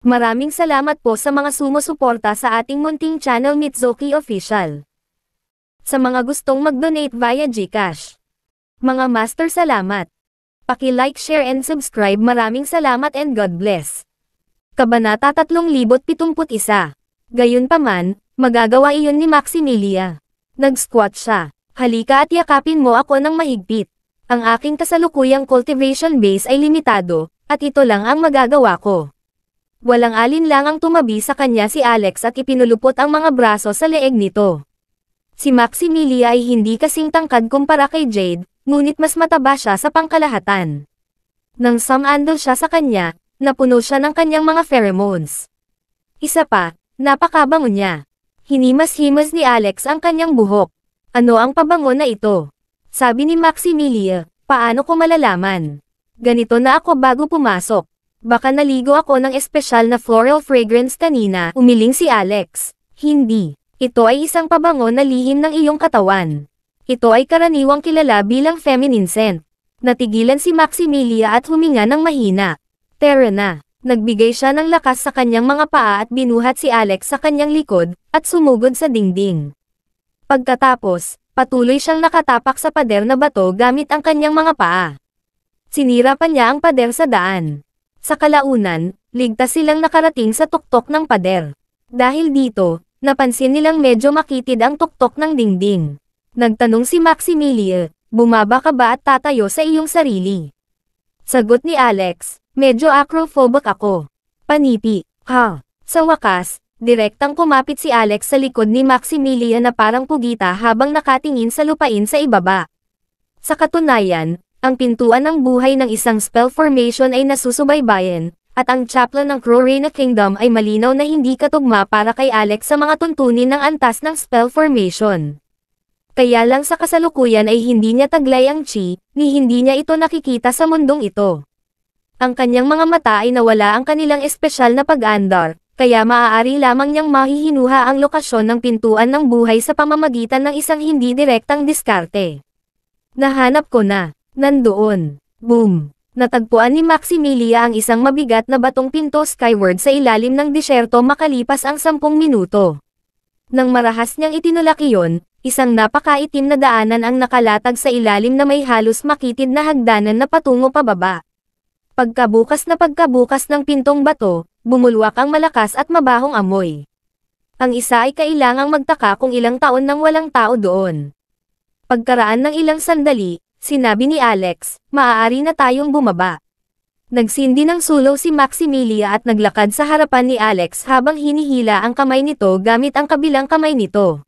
Maraming salamat po sa mga sumusuporta sa ating munting channel Mitsuki Official. Sa mga gustong mag-donate via GCash. Mga master, salamat. Paki-like, share and subscribe. Maraming salamat and God bless. Kabanata 3071. Gayunpaman, magagawa iyon ni Maximilia. Nag-squat siya. Halika at yakapin mo ako ng mahigpit. Ang aking kasalukuyang cultivation base ay limitado, at ito lang ang magagawa ko. Walang alinlang ang tumabi sa kanya si Alex at ipinulupot ang mga braso sa leeg nito. Si Maximilia ay hindi kasing tangkad kumpara kay Jade, ngunit mas mataba siya sa pangkalahatan. Nang sumandal siya sa kanya, napuno siya ng kanyang mga pheromones. Isa pa, napakabango niya. Hinimas-himas ni Alex ang kanyang buhok. Ano ang pabango na ito? Sabi ni Maximilia, paano ko malalaman? Ganito na ako bago pumasok. Baka naligo ako ng espesyal na floral fragrance kanina, umiling si Alex. Hindi. Ito ay isang pabango na lihim ng iyong katawan. Ito ay karaniwang kilala bilang feminine scent. Natigilan si Maximilia at huminga ng mahina. Tara na. Nagbigay siya ng lakas sa kanyang mga paa at binuhat si Alex sa kanyang likod, at sumugod sa dingding. Pagkatapos, patuloy siyang nakatapak sa pader na bato gamit ang kanyang mga paa. Sinira pa niya ang pader sa daan. Sa kalaunan, ligtas silang nakarating sa tuktok ng pader. Dahil dito, napansin nilang medyo makitid ang tuktok ng dingding. Nagtanong si Maximilia, bumaba ka ba at tatayo sa iyong sarili? Sagot ni Alex, medyo acrophobic ako. Panipi, ha? Sa wakas, direktang kumapit si Alex sa likod ni Maximilia na parang pugita habang nakatingin sa lupain sa ibaba. Sa katunayan, ang pintuan ng buhay ng isang spell formation ay nasusubaybayan, at ang chaplain ng Crorena Kingdom ay malinaw na hindi katugma para kay Alex sa mga tuntunin ng antas ng spell formation. Kaya lang sa kasalukuyan ay hindi niya taglay ang chi, ni hindi niya ito nakikita sa mundong ito. Ang kanyang mga mata ay nawala ang kanilang espesyal na pag-andar, kaya maaari lamang niyang mahihinuha ang lokasyon ng pintuan ng buhay sa pamamagitan ng isang hindi direktang diskarte. Nahanap ko na. Nandoon. Boom! Natagpuan ni Maximilia ang isang mabigat na batong pinto skyward sa ilalim ng disyerto makalipas ang 10 minuto. Nang marahas niyang itinulak iyon, isang napakaitim na daanan ang nakalatag sa ilalim na may halos makitid na hagdanan na patungo pababa. Pagkabukas ng pintong bato, bumulwak ang malakas at mabahong amoy. Ang isa ay kailangang magtaka kung ilang taon nang walang tao doon. Pagkaraan ng ilang sandali, sinabi ni Alex, maaari na tayong bumaba. Nagsindi ng sulaw si Maximilia at naglakad sa harapan ni Alex habang hinihila ang kamay nito gamit ang kabilang kamay nito.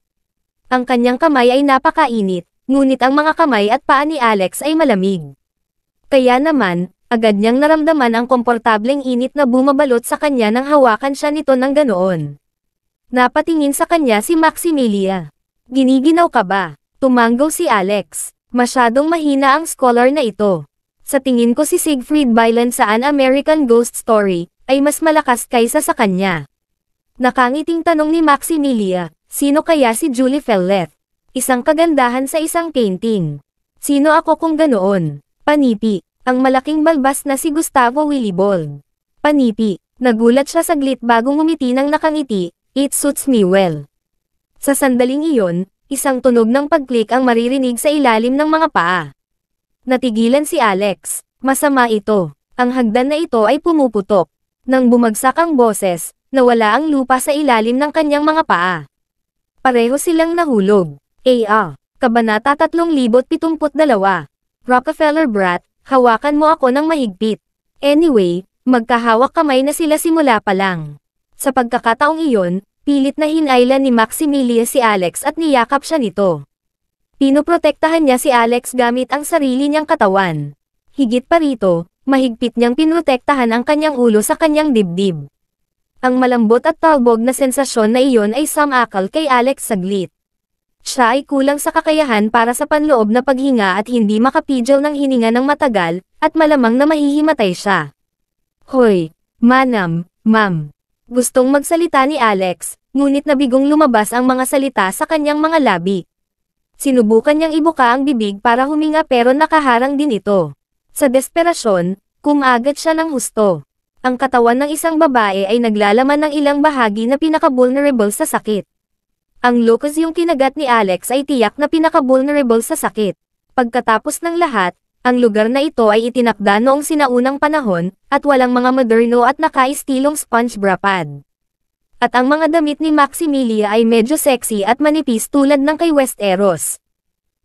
Ang kanyang kamay ay napakainit, ngunit ang mga kamay at paa ni Alex ay malamig. Kaya naman, agad niyang naramdaman ang komportableng init na bumabalot sa kanya nang hawakan siya nito ng ganoon. Napatingin sa kanya si Maximilia. Giniginaw ka ba? Tumanggaw si Alex. Masyadong mahina ang scholar na ito. Sa tingin ko si Siegfried Byland sa An American Ghost Story, ay mas malakas kaysa sa kanya. Nakangiting tanong ni Maximilia, sino kaya si Julie Felleth? Isang kagandahan sa isang painting. Sino ako kung ganoon? Panipi, ang malaking balbas na si Gustavo Willibald. Panipi, nagulat siya saglit bago ngumiti ng nakangiti, it suits me well. Sa sandaling iyon, isang tunog ng pag-click ang maririnig sa ilalim ng mga paa. Natigilan si Alex. Masama ito. Ang hagdan na ito ay pumuputok. Nang bumagsak ang boses, nawala ang lupa sa ilalim ng kanyang mga paa. Pareho silang nahulog. Kabanata 3072. Rockefeller Brat, hawakan mo ako ng mahigpit. Anyway, magkahawak kamay na sila simula pa lang. Sa pagkakataong iyon, pilit na hinailan ni Maximilia si Alex at niyakap siya nito. Pinoprotektahan niya si Alex gamit ang sarili niyang katawan. Higit pa rito, mahigpit niyang pinoprotektahan ang kanyang ulo sa kanyang dibdib. Ang malambot at talbog na sensasyon na iyon ay sumakal kay Alex saglit. Siya ay kulang sa kakayahan para sa panloob na paghinga at hindi makapigil ng hininga ng matagal, at malamang na mahihimatay siya. Hoy, ma'am. Gustong magsalita ni Alex, ngunit nabigong lumabas ang mga salita sa kanyang mga labi. Sinubukan niyang ibuka ang bibig para huminga pero nakaharang din ito. Sa desperasyon, kumagat siya ng husto. Ang katawan ng isang babae ay naglalaman ng ilang bahagi na pinaka-vulnerable sa sakit. Ang locus yung kinagat ni Alex ay tiyak na pinaka-vulnerable sa sakit. Pagkatapos ng lahat, ang lugar na ito ay itinakda noong sinaunang panahon, at walang mga moderno at nakaistilong sponge bra pad. At ang mga damit ni Maximilia ay medyo sexy at manipis tulad ng kay Westeros.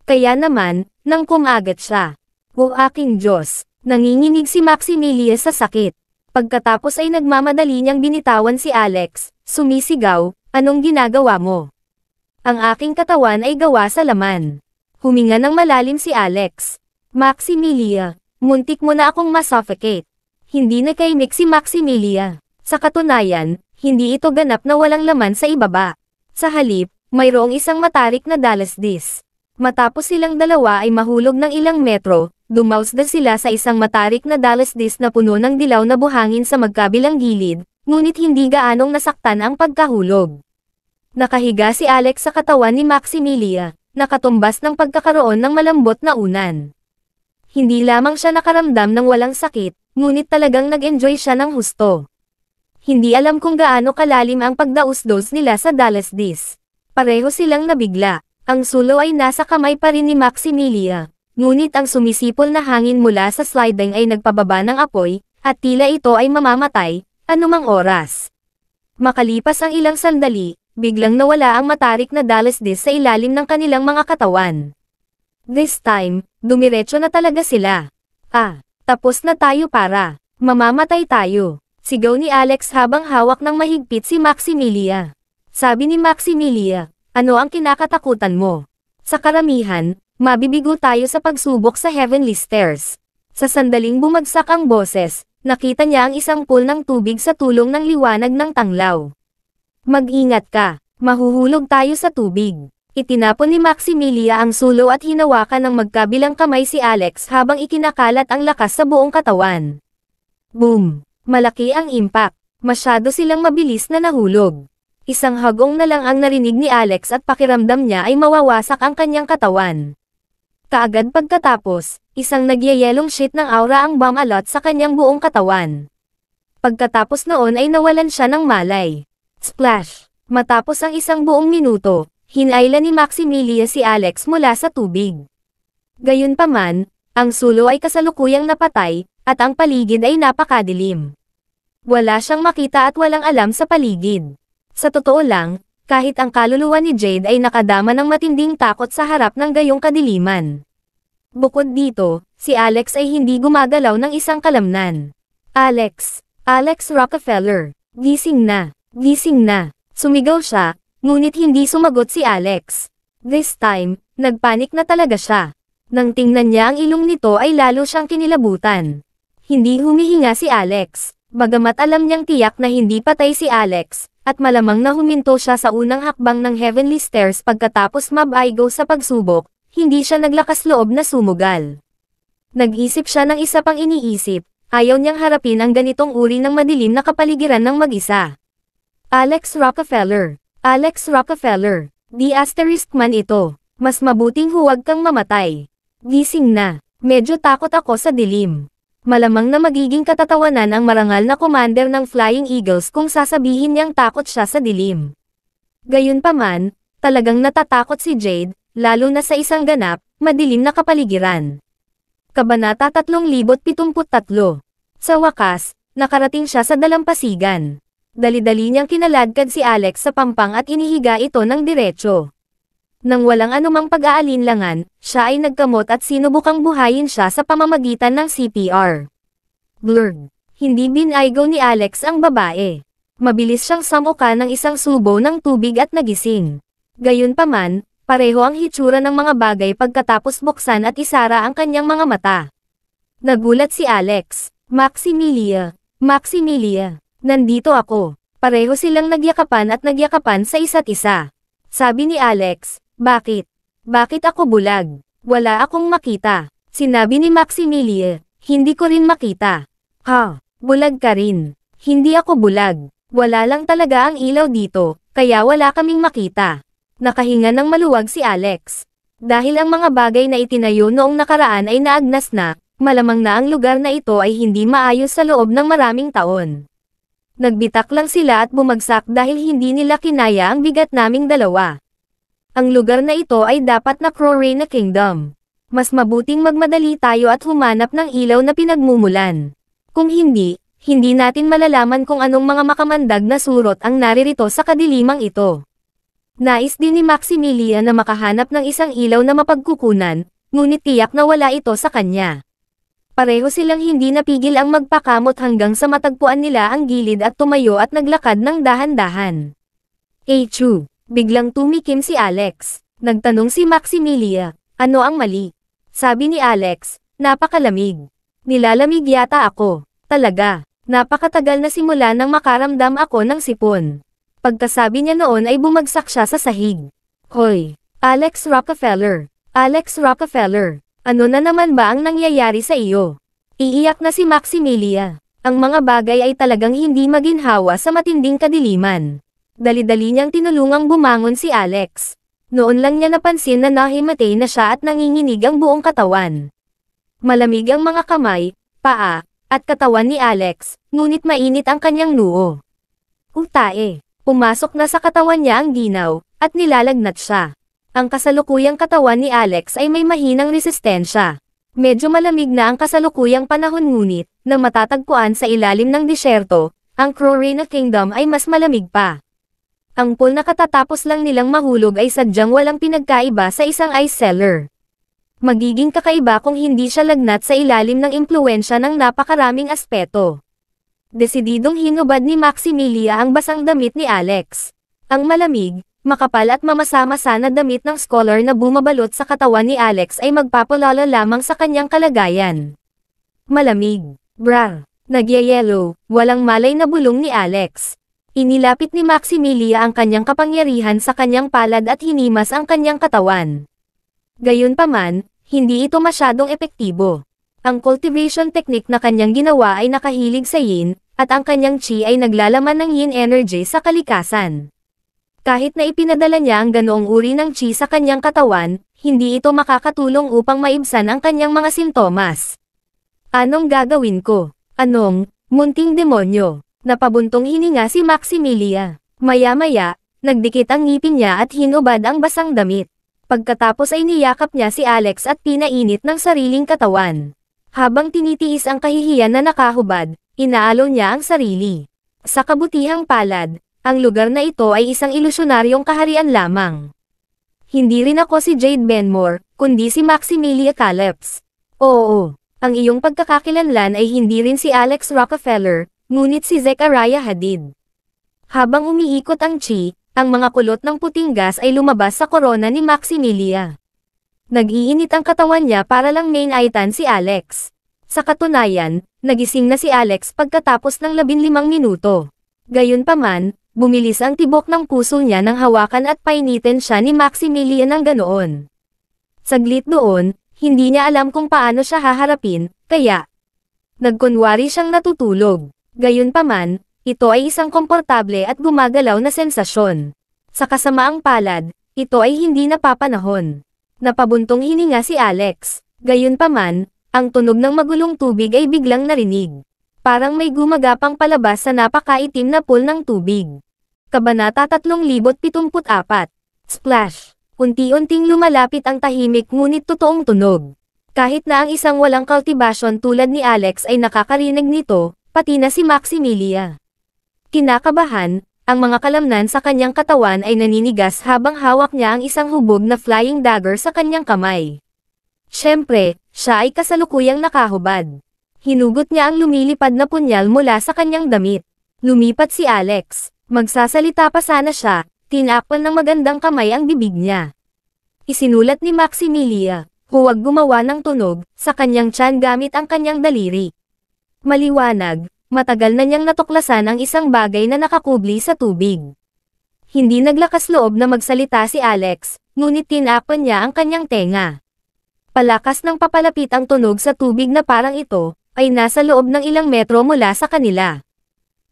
Kaya naman, nang kumagat siya. O aking Diyos, nanginginig si Maximilia sa sakit. Pagkatapos ay nagmamadali niyang binitawan si Alex, sumisigaw, anong ginagawa mo? Ang aking katawan ay gawa sa laman. Huminga ng malalim si Alex. Maximilia, muntik mo na akong masuffocate. Hindi nakaimik si Maximilia. Sa katunayan, hindi ito ganap na walang laman sa ibaba. Sa halip, mayroong isang matarik na Dallas disc. Matapos silang dalawa ay mahulog ng ilang metro, dumausda sila sa isang matarik na Dallas disc na puno ng dilaw na buhangin sa magkabilang gilid, ngunit hindi gaanong nasaktan ang pagkahulog. Nakahiga si Alex sa katawan ni Maximilia, nakatumbas ng pagkakaroon ng malambot na unan. Hindi lamang siya nakaramdam ng walang sakit, ngunit talagang nag-enjoy siya ng husto. Hindi alam kung gaano kalalim ang pagdausdos nila sa Dallas disc. Pareho silang nabigla. Ang sulo ay nasa kamay pa rin ni Maximilia, ngunit ang sumisipol na hangin mula sa sliding ay nagpababa ng apoy, at tila ito ay mamamatay, anumang oras. Makalipas ang ilang sandali, biglang nawala ang matarik na Dallas disc sa ilalim ng kanilang mga katawan. This time, dumiretso na talaga sila. Tapos na tayo para. Mamamatay tayo. Sigaw ni Alex habang hawak ng mahigpit si Maximilia. Sabi ni Maximilia, ano ang kinakatakutan mo? Sa karamihan, mabibigo tayo sa pagsubok sa Heavenly Stairs. Sa sandaling bumagsak ang boses, nakita niya ang isang pool ng tubig sa tulong ng liwanag ng tanglaw. Mag-ingat ka, mahuhulog tayo sa tubig. Itinapon ni Maximilia ang sulo at hinawakan ng magkabilang kamay si Alex habang ikinakalat ang lakas sa buong katawan. Boom! Malaki ang impact. Masyado silang mabilis na nahulog. Isang hagong na lang ang narinig ni Alex at pakiramdam niya ay mawawasak ang kanyang katawan. Kaagad pagkatapos, isang nagyayelong sheet ng aura ang bumalot sa kanyang buong katawan. Pagkatapos noon ay nawalan siya ng malay. Splash! Matapos ang isang buong minuto, hinayla ni Maximilia si Alex mula sa tubig. Gayunpaman, ang sulo ay kasalukuyang napatay, at ang paligid ay napakadilim. Wala siyang makita at walang alam sa paligid. Sa totoo lang, kahit ang kaluluwa ni Jade ay nakadama ng matinding takot sa harap ng gayong kadiliman. Bukod dito, si Alex ay hindi gumagalaw ng isang kalamnan. Alex Rockefeller, gising na, gising na. Sumigaw siya, ngunit hindi sumagot si Alex. This time, nagpanik na talaga siya. Nang tingnan niya ang ilong nito ay lalo siyang kinilabutan. Hindi humihinga si Alex, bagamat alam niyang tiyak na hindi patay si Alex, at malamang na huminto siya sa unang hakbang ng Heavenly Stairs pagkatapos mabaigo sa pagsubok, hindi siya naglakas loob na sumugal. Nag-isip siya ng isa pang iniisip, ayaw niyang harapin ang ganitong uri ng madilim na kapaligiran ng mag-isa. Alex Rockefeller, di asterisk man ito, mas mabuting huwag kang mamatay. Gising na, medyo takot ako sa dilim. Malamang na magiging katatawanan ang marangal na commander ng Flying Eagles kung sasabihin niyang takot siya sa dilim. Gayunpaman, talagang natatakot si Jade, lalo na sa isang ganap, madilim na kapaligiran. Kabanata 3073. Sa wakas, nakarating siya sa dalampasigan. Dali-dali niyang kinaladkad si Alex sa pampang at inihiga ito ng diretso. Nang walang anumang pag-aalinlangan, siya ay nagkamot at sinubukang buhayin siya sa pamamagitan ng CPR. Blurg. Hindi binaygo ni Alex ang babae. Mabilis siyang samuka ng isang subo ng tubig at nagising. Gayunpaman, pareho ang hitsura ng mga bagay pagkatapos buksan at isara ang kanyang mga mata. Nagulat si Alex. Maximilia, nandito ako. Pareho silang nagyakapan at nagyakapan sa isa't isa. Sabi ni Alex, bakit? Bakit ako bulag? Wala akong makita. Sinabi ni Maximilia, hindi ko rin makita. Bulag ka rin. Hindi ako bulag. Wala lang talaga ang ilaw dito, kaya wala kaming makita. Nakahinga ng maluwag si Alex. Dahil ang mga bagay na itinayo noong nakaraan ay naagnas na, Malamang na ang lugar na ito ay hindi maayos sa loob ng maraming taon. Nagbitak lang sila at bumagsak dahil hindi nila kinaya ang bigat naming dalawa. Ang lugar na ito ay dapat na Crorena Kingdom. Mas mabuting magmadali tayo at humanap ng ilaw na pinagmumulan. Kung hindi, hindi natin malalaman kung anong mga makamandag na surot ang naririto sa kadilimang ito. Nais din ni Maximilian na makahanap ng isang ilaw na mapagkukunan, ngunit tiyak na wala ito sa kanya. Pareho silang hindi napigil ang magpakamot hanggang sa matagpuan nila ang gilid at tumayo at naglakad ng dahan-dahan. Chu, biglang tumikim si Alex. Nagtanong si Maximilian, ano ang mali? Sabi ni Alex, napakalamig. Nilalamig yata ako. Talaga, napakatagal na simula nang makaramdam ako ng sipon. Pagkasabi niya noon ay bumagsak siya sa sahig. Hoy, Alex Rockefeller. Alex Rockefeller. Ano na naman ba ang nangyayari sa iyo? Iiyak na si Maximilian. Ang mga bagay ay talagang hindi maginhawa sa matinding kadiliman. Dali-dali niyang tinulungang bumangon si Alex. Noon lang niya napansin na nahimatay na siya at nanginginig ang buong katawan. Malamig ang mga kamay, paa, at katawan ni Alex, ngunit mainit ang kanyang noo. Utae, pumasok na sa katawan niya ang ginaw, at nilalagnat siya. Ang kasalukuyang katawan ni Alex ay may mahinang resistensya. Medyo malamig na ang kasalukuyang panahon ngunit, na matatagpuan sa ilalim ng disyerto, ang Crorena Kingdom ay mas malamig pa. Ang pool na katatapos lang nilang mahulog ay sadyang walang pinagkaiba sa isang ice cellar. Magiging kakaiba kung hindi siya lagnat sa ilalim ng impluwensya ng napakaraming aspeto. Desididong hinubad ni Maximilian ang basang damit ni Alex. Ang malamig, makapal at mamasa-masa na damit ng scholar na bumabalot sa katawan ni Alex ay magpapalala lamang sa kanyang kalagayan. Malamig, bra, nagyayelo, walang malay na bulong ni Alex. Inilapit ni Maximilian ang kanyang kapangyarihan sa kanyang palad at hinimas ang kanyang katawan. Gayunpaman, hindi ito masyadong epektibo. Ang cultivation technique na kanyang ginawa ay nakahilig sa yin, at ang kanyang chi ay naglalaman ng yin energy sa kalikasan. Kahit na ipinadala niya ang ganoong uri ng chi sa kanyang katawan, hindi ito makakatulong upang maibsan ang kanyang mga sintomas. Anong gagawin ko? Anong, munting demonyo? Napabuntong hininga si Maximilian. Maya-maya, nagdikit ang ngipin niya at hinubad ang basang damit. Pagkatapos ay niyakap niya si Alex at pinainit ng sariling katawan. Habang tinitiis ang kahihiyan na nakahubad, inaalo niya ang sarili. Sa kabutihang palad, ang lugar na ito ay isang ilusyonaryong kaharian lamang. Hindi rin ako si Jade Benmore, kundi si Maximilian Caleps. Oo, ang iyong pagkakakilanlan ay hindi rin si Alex Rockefeller, ngunit si Zechariah Hadid. Habang umiikot ang chi, ang mga kulot ng puting gas ay lumabas sa korona ni Maximilian. Nag-iinit ang katawan niya para lang main-aitan si Alex. Sa katunayan, nagising na si Alex pagkatapos ng 15 minuto. Gayunpaman, bumilis ang tibok ng puso niya nang hawakan at painitin siya ni Maximilian ng ganoon. Saglit doon, hindi niya alam kung paano siya haharapin, kaya nagkunwari siyang natutulog. Gayunpaman, ito ay isang komportable at gumagalaw na sensasyon. Sa kasamaang palad, ito ay hindi napapanahon. Napabuntong hininga si Alex. Gayunpaman, ang tunog ng magulong tubig ay biglang narinig. Parang may gumagapang palabas sa napakaitim na pool ng tubig. Kabanata 3074. Splash! Unti-unting lumalapit ang tahimik ngunit totoong tunog. Kahit na ang isang walang kultibasyon tulad ni Alex ay nakakarinig nito, pati na si Maximilian. Kinakabahan, ang mga kalamnan sa kanyang katawan ay naninigas habang hawak niya ang isang hubog na flying dagger sa kanyang kamay. Siyempre, siya ay kasalukuyang nakahubad. Hinugot niya ang lumilipad na punyal mula sa kanyang damit. Lumipat si Alex. Magsasalita pa sana siya, tinakpan ng magandang kamay ang bibig niya. Isinulat ni Maximilian, huwag gumawa ng tunog, sa kanyang tiyan gamit ang kanyang daliri. Maliwanag, matagal na niyang natuklasan ang isang bagay na nakakubli sa tubig. Hindi naglakas loob na magsalita si Alex, ngunit tinakpan niya ang kanyang tenga. Palakas ng papalapit ang tunog sa tubig na parang ito, ay nasa loob ng ilang metro mula sa kanila.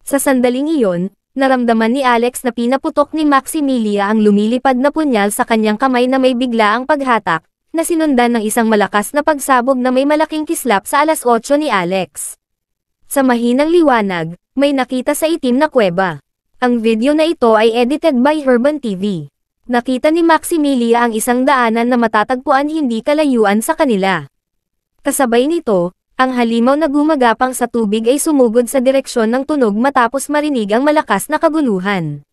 Sa sandaling iyon, naramdaman ni Alex na pinaputok ni Maximilian ang lumilipad na punyal sa kanyang kamay na may biglaang paghatak, na sinundan ng isang malakas na pagsabog na may malaking kislap sa 8:00 ni Alex. Sa mahinang liwanag, may nakita sa itim na kuweba. Ang video na ito ay edited by Herban TV. Nakita ni Maximilia ang isang daanan na matatagpuan hindi kalayuan sa kanila. Kasabay nito, ang halimaw na gumagapang sa tubig ay sumugod sa direksyon ng tunog matapos marinig ang malakas na kaguluhan.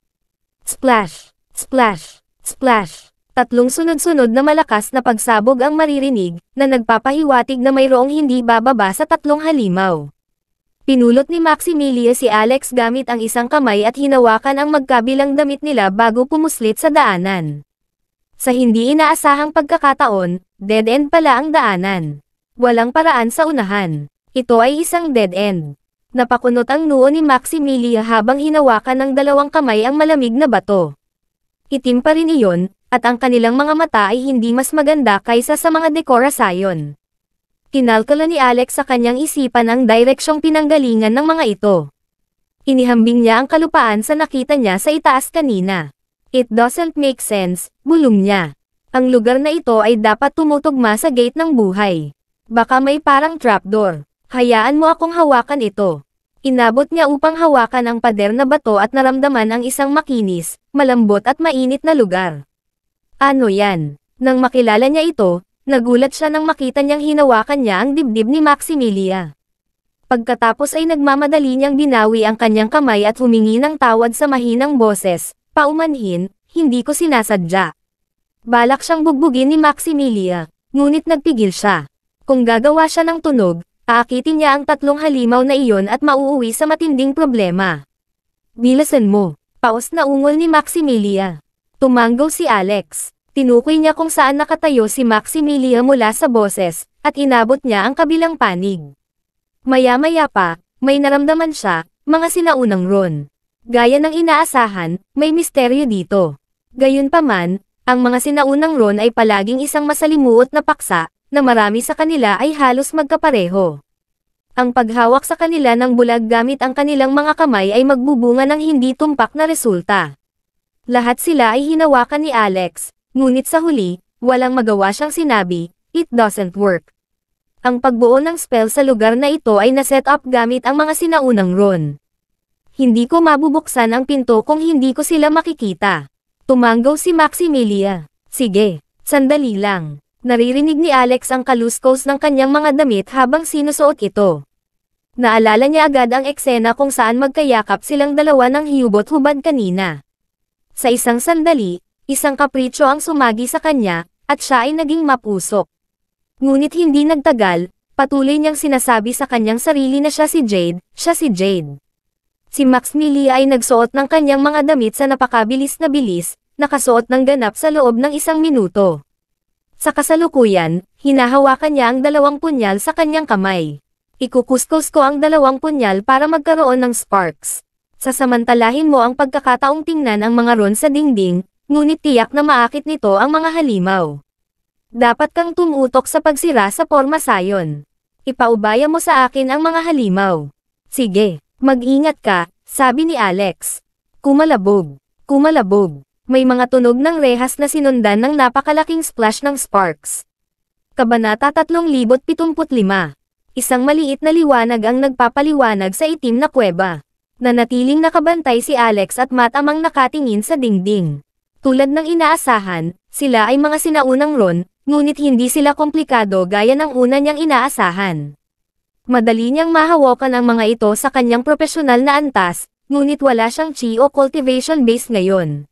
Splash! Splash! Splash! Tatlong sunod-sunod na malakas na pagsabog ang maririnig, na nagpapahiwatig na mayroong hindi bababa sa tatlong halimaw. Pinulot ni Maximilia si Alex gamit ang isang kamay at hinawakan ang magkabilang damit nila bago pumuslit sa daanan. Sa hindi inaasahang pagkakataon, dead end pala ang daanan. Walang paraan sa unahan. Ito ay isang dead end. Napakunot ang noo ni Maximilia habang hinawakan ng dalawang kamay ang malamig na bato. Itim pa rin iyon, at ang kanilang mga mata ay hindi mas maganda kaysa sa mga dekorasayon. Kinalkula ni Alex sa kanyang isipan ang direksyong pinanggalingan ng mga ito. Inihambing niya ang kalupaan sa nakita niya sa itaas kanina. It doesn't make sense, bulong niya. Ang lugar na ito ay dapat tumutugma sa gate ng buhay. Baka may parang trapdoor. Hayaan mo akong hawakan ito. Inabot niya upang hawakan ang pader na bato at naramdaman ang isang makinis, malambot at mainit na lugar. Ano yan? Nang makilala niya ito, nagulat siya nang makita niyang hinawakan niya ang dibdib ni Maximilia. Pagkatapos ay nagmamadali niyang binawi ang kanyang kamay at humingi ng tawad sa mahinang boses, paumanhin, hindi ko sinasadya. Balak siyang bugbugin ni Maximilia, ngunit nagpigil siya. Kung gagawa siya ng tunog, aakitin niya ang tatlong halimaw na iyon at mauuwi sa matinding problema. Bilisan mo, paos na ungol ni Maximilia. Tumanggaw si Alex. Tinukoy niya kung saan nakatayo si Maximilia mula sa boses, at inabot niya ang kabilang panig. Maya-maya pa, may naramdaman siya, mga sinaunang Ron. Gaya ng inaasahan, may misteryo dito. Gayunpaman, ang mga sinaunang Ron ay palaging isang masalimuot na paksa, na marami sa kanila ay halos magkapareho. Ang paghawak sa kanila ng bulag gamit ang kanilang mga kamay ay magbubunga ng hindi tumpak na resulta. Lahat sila ay hinawakan ni Alex, ngunit sa huli, walang magawa siyang sinabi, "It doesn't work." Ang pagbuo ng spell sa lugar na ito ay naset up gamit ang mga sinaunang Ron. Hindi ko mabubuksan ang pinto kung hindi ko sila makikita. Tumanggaw si Maximilia. Sige, sandali lang. Naririnig ni Alex ang kaluskos ng kanyang mga damit habang sinusuot ito. Naalala niya agad ang eksena kung saan magkayakap silang dalawa ng hiyubot-hubad kanina. Sa isang sandali, isang kapritsyo ang sumagi sa kanya, at siya ay naging mapusok. Ngunit hindi nagtagal, patuloy niyang sinasabi sa kanyang sarili na siya si Jade, siya si Jade. Si Maximilia ay nagsuot ng kanyang mga damit sa napakabilis na bilis, nakasuot ng ganap sa loob ng 1 minuto. Sa kasalukuyan, hinahawakan niya ang 2 punyal sa kanyang kamay. Ikukuskus ko ang 2 punyal para magkaroon ng sparks. Sasamantalahin mo ang pagkakataong tingnan ang mga Ron sa dingding, ngunit tiyak na maakit nito ang mga halimaw. Dapat kang tumutok sa pagsira sa porma sayon. Ipaubaya mo sa akin ang mga halimaw. Sige, mag-ingat ka, sabi ni Alex. Kumalabog. Kumalabog. May mga tunog ng rehas na sinundan ng napakalaking splash ng sparks. Kabanata 3075. Isang maliit na liwanag ang nagpapaliwanag sa itim na kuweba. Nanatiling nakabantay si Alex at matamang nakatingin sa dingding. Tulad ng inaasahan, sila ay mga sinaunang Ron, ngunit hindi sila komplikado gaya ng una niyang inaasahan. Madali niyang mahawakan ang mga ito sa kanyang propesyonal na antas, ngunit wala siyang chi o cultivation base ngayon.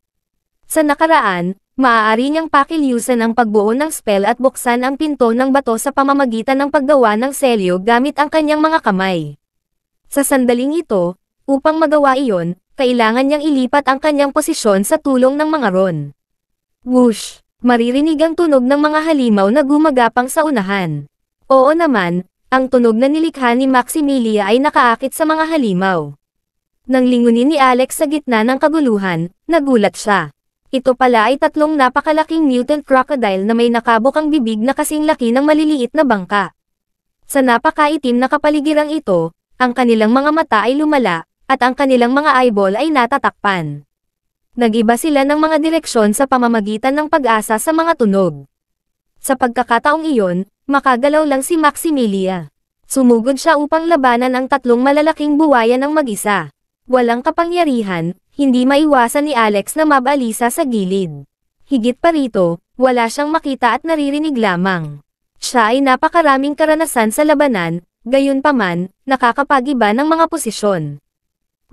Sa nakaraan, maaari niyang pakilyusan ang pagbuo ng spell at buksan ang pinto ng bato sa pamamagitan ng paggawa ng selyo gamit ang kanyang mga kamay. Sa sandaling ito, upang magawa iyon, kailangan niyang ilipat ang kanyang posisyon sa tulong ng mga Ron. Whoosh! Maririnig ang tunog ng mga halimaw na gumagapang sa unahan. Oo naman, ang tunog na nilikha ni Maximilia ay nakaakit sa mga halimaw. Nang lingunin ni Alex sa gitna ng kaguluhan, nagulat siya. Ito pala ay 3 napakalaking mutant crocodile na may nakabukang bibig na kasing laki ng maliliit na bangka. Sa napakaitim na kapaligirang ito, ang kanilang mga mata ay lumala, at ang kanilang mga eyeball ay natatakpan. Nag-iba sila ng mga direksyon sa pamamagitan ng pag-asa sa mga tunog. Sa pagkakataong iyon, makagalaw lang si Maximilia. Sumugod siya upang labanan ang tatlong malalaking buwaya ng mag-isa. Walang kapangyarihan, hindi maiwasan ni Alex na mabalisa sa gilid. Higit pa rito, wala siyang makita at naririnig lamang. Siya ay napakaraming karanasan sa labanan, gayunpaman, nakakapagiba ng mga posisyon.